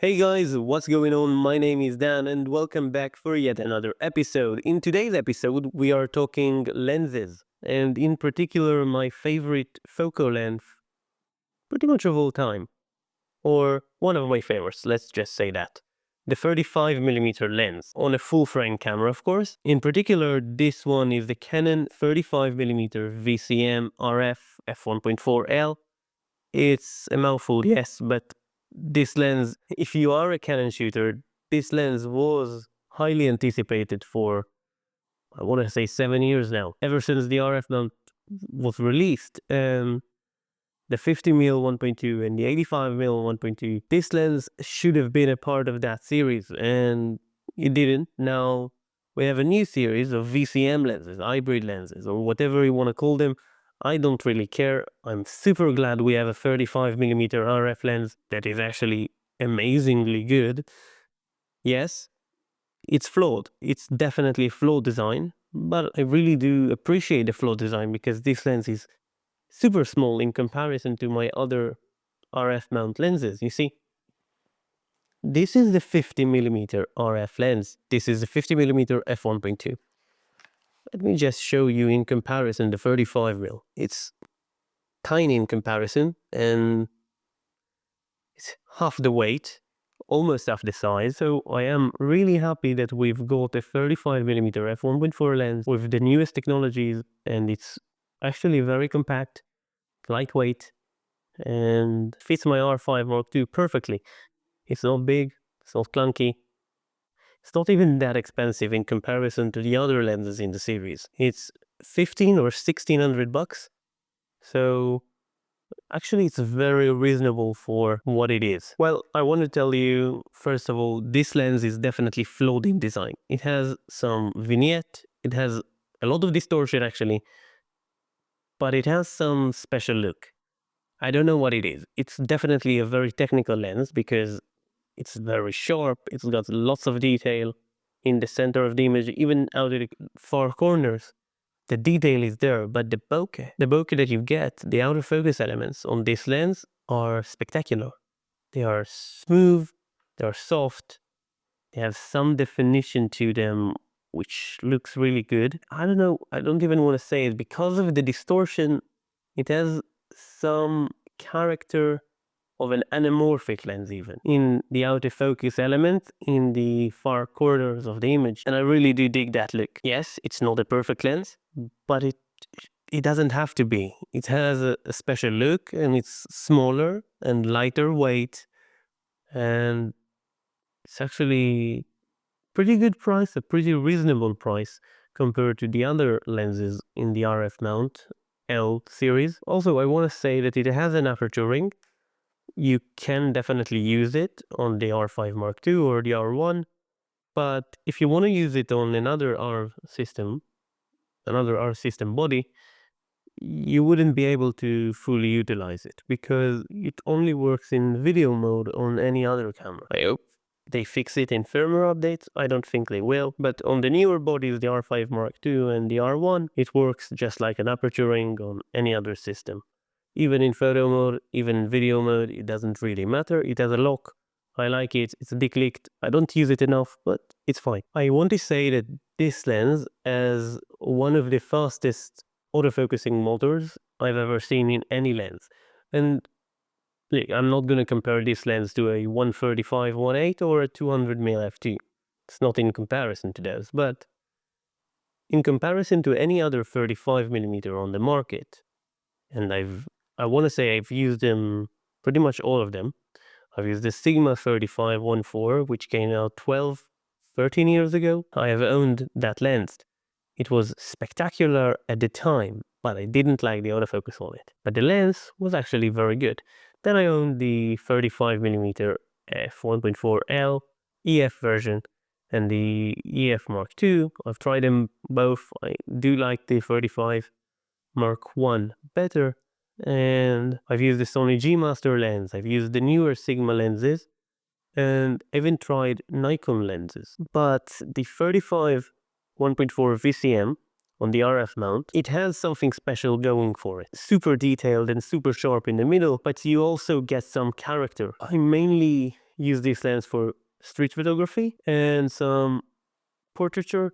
Hey guys, what's going on? My name is Dan and welcome back for yet another episode. In today's episode, we are talking lenses, and in particular, my favorite focal length pretty much of all time, or one of my favorites, let's just say that. The 35mm lens on a full frame camera, of course. In particular, this one is the Canon 35mm VCM RF f1.4L. It's a mouthful, yes, but this lens, if you are a Canon shooter, this lens was highly anticipated for, I want to say 7 years now, ever since the RF mount was released. The 50mm 1.2 and the 85mm 1.2, this lens should have been a part of that series, and it didn't. Now we have a new series of VCM lenses, hybrid lenses, or whatever you want to call them. I don't really care. I'm super glad we have a 35mm RF lens that is actually amazingly good. Yes, it's flawed. It's definitely a flawed design, but I really do appreciate the flawed design because this lens is super small in comparison to my other RF mount lenses. You see, this is the 50mm RF lens. This is the 50mm f1.2. Let me just show you in comparison the 35mm. It's tiny in comparison, and it's half the weight, almost half the size. So I am really happy that we've got a 35mm f1.4 lens with the newest technologies, and it's actually very compact, lightweight, and fits my R5 Mark II perfectly. It's not big, it's not clunky, it's not even that expensive in comparison to the other lenses in the series. It's 15 or 1600 bucks, so actually it's very reasonable for what it is. Well, I want to tell you, first of all, this lens is definitely flawed in design. It has some vignette, it has a lot of distortion actually, but it has some special look. I don't know what it is. It's definitely a very technical lens because it's very sharp. It's got lots of detail in the center of the image, even out of the far corners. The detail is there, but the bokeh that you get, the autofocus elements on this lens are spectacular. They are smooth, they are soft, they have some definition to them, which looks really good. I don't know, I don't even want to say it. Because of the distortion, it has some character of an anamorphic lens even in the autofocus element in the far corners of the image, and I really do dig that look. Yes, it's not a perfect lens, but it doesn't have to be. It has a special look, and it's smaller and lighter weight, and it's actually pretty good price, a pretty reasonable price compared to the other lenses in the RF mount L series. Also, I want to say that it has an aperture ring. You can definitely use it on the R5 Mark II or the R1, but if you want to use it on another R system body, you wouldn't be able to fully utilize it because it only works in video mode on any other camera. I hope they fix it in firmware updates. I don't think they will, but on the newer bodies, the R5 Mark II and the R1, it works just like an aperture ring on any other system. Even in photo mode, even in video mode, it doesn't really matter. It has a lock. I like it. It's declicked. I don't use it enough, but it's fine. I want to say that this lens has one of the fastest autofocusing motors I've ever seen in any lens. And look, I'm not going to compare this lens to a 135 1.8 or a 200mm f2. It's not in comparison to those, but in comparison to any other 35mm on the market, and I want to say I've used them, pretty much all of them. I've used the Sigma 35 1.4, which came out 12, 13 years ago. I have owned that lens. It was spectacular at the time, but I didn't like the autofocus on it. But the lens was actually very good. Then I owned the 35mm f1.4L EF version and the EF Mark II. I've tried them both. I do like the 35 Mark I better, and I've used the Sony G Master lens, I've used the newer Sigma lenses, and I even tried Nikon lenses. But the 35 1.4 VCM on the RF mount, it has something special going for it. Super detailed and super sharp in the middle, but you also get some character. I mainly use this lens for street photography and some portraiture,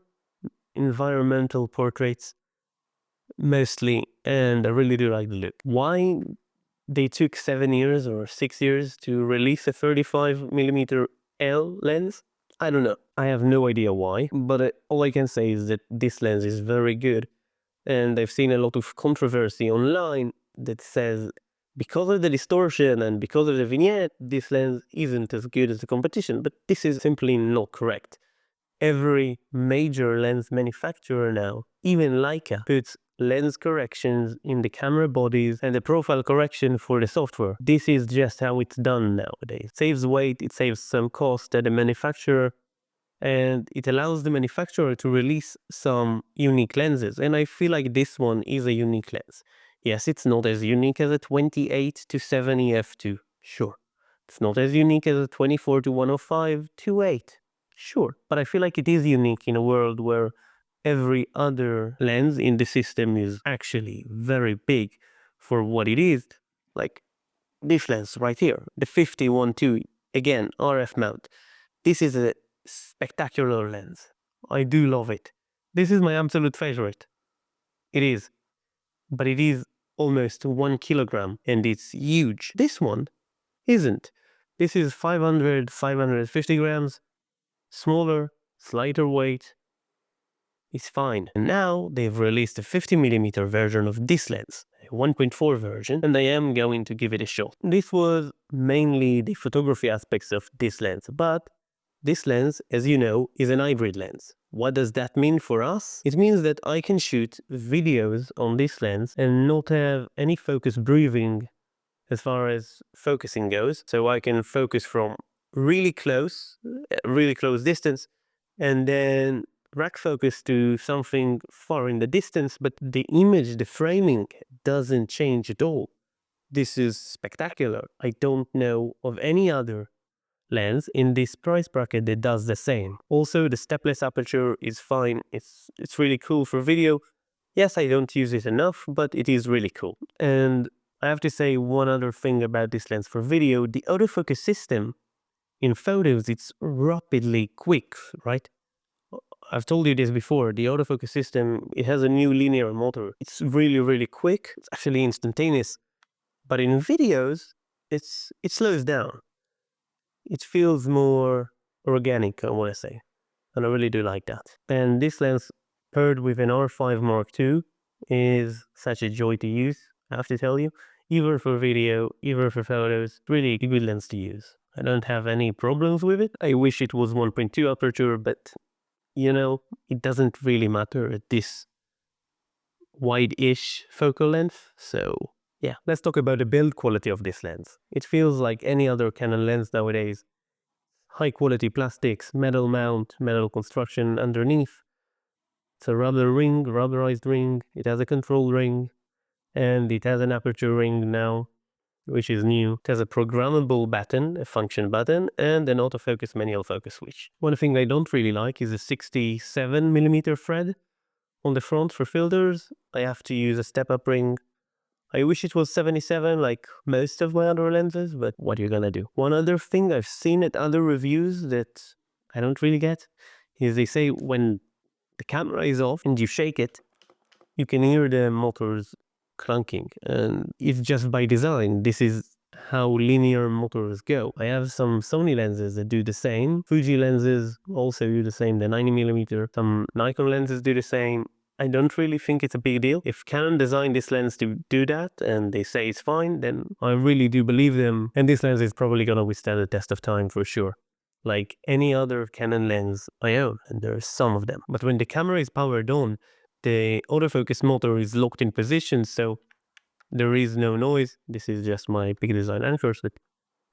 environmental portraits mostly, and I really do like the look. Why they took 7 years or 6 years to release a 35mm L lens? I don't know. I have no idea why, but all I can say is that this lens is very good, and I've seen a lot of controversy online that says because of the distortion and because of the vignette, this lens isn't as good as the competition, but this is simply not correct. Every major lens manufacturer now, even Leica, puts lens corrections in the camera bodies and the profile correction for the software. This is just how it's done nowadays. It saves weight, it saves some cost at the manufacturer, and it allows the manufacturer to release some unique lenses. And I feel like this one is a unique lens. Yes, it's not as unique as a 28 to 70 f2, sure. It's not as unique as a 24 to 105 2.8, sure. But I feel like it is unique in a world where every other lens in the system is actually very big for what it is. Like this lens right here, the 50-1.2, again, RF mount. This is a spectacular lens. I do love it. This is my absolute favorite. It is. But it is almost 1 kilogram and it's huge. This one isn't. This is 550 grams, smaller, slighter weight. It's fine. And now they've released a 50mm version of this lens, a 1.4 version, and I am going to give it a shot. This was mainly the photography aspects of this lens, but this lens, as you know, is an hybrid lens. What does that mean for us? It means that I can shoot videos on this lens and not have any focus breathing as far as focusing goes. So I can focus from really close distance, and then rack focus to something far in the distance, but the image, the framing doesn't change at all. This is spectacular. I don't know of any other lens in this price bracket that does the same. Also, the stepless aperture is fine. It's really cool for video. Yes, I don't use it enough, but it is really cool. And I have to say one other thing about this lens for video. The autofocus system in photos, it's rapidly quick, right? I've told you this before, the autofocus system, it has a new linear motor. It's really quick. It's actually instantaneous. But in videos, it slows down. It feels more organic, I want to say. And I really do like that. And this lens paired with an R5 Mark II is such a joy to use, I have to tell you. Either for video, either for photos, really a good lens to use. I don't have any problems with it. I wish it was 1.2 aperture, but you know, it doesn't really matter at this wide-ish focal length. So yeah, let's talk about the build quality of this lens. It feels like any other Canon lens nowadays. High quality plastics, metal mount, metal construction underneath. It's a rubberized ring. It has a control ring, and it has an aperture ring now, which is new. It has a programmable button, a function button, and an autofocus manual focus switch. One thing I don't really like is a 67mm thread on the front for filters. I have to use a step-up ring. I wish it was 77 like most of my other lenses, but what are you gonna do? One other thing I've seen at other reviews that I don't really get is they say when the camera is off and you shake it, you can hear the motors clunking, and it's just by design. This is how linear motors go. I have some Sony lenses that do the same. Fuji lenses also do the same, the 90mm. Some Nikon lenses do the same. I don't really think it's a big deal. If Canon designed this lens to do that and they say it's fine, then I really do believe them. And this lens is probably gonna withstand the test of time for sure. Like any other Canon lens I own, and there are some of them. But when the camera is powered on, the autofocus motor is locked in position, so there is no noise. This is just my big design anchors, but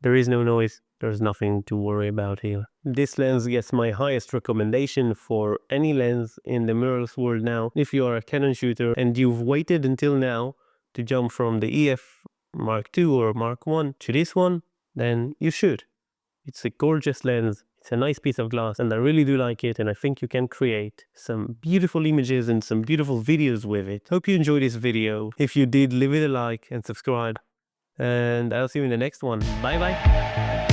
there is no noise. There's nothing to worry about here. This lens gets my highest recommendation for any lens in the mirrorless world now. If you are a Canon shooter and you've waited until now to jump from the EF Mark II or Mark I to this one, then you should. It's a gorgeous lens. It's a nice piece of glass, and I really do like it, and I think you can create some beautiful images and some beautiful videos with it. Hope you enjoyed this video. If you did, leave it a like and subscribe, and I'll see you in the next one. Bye bye.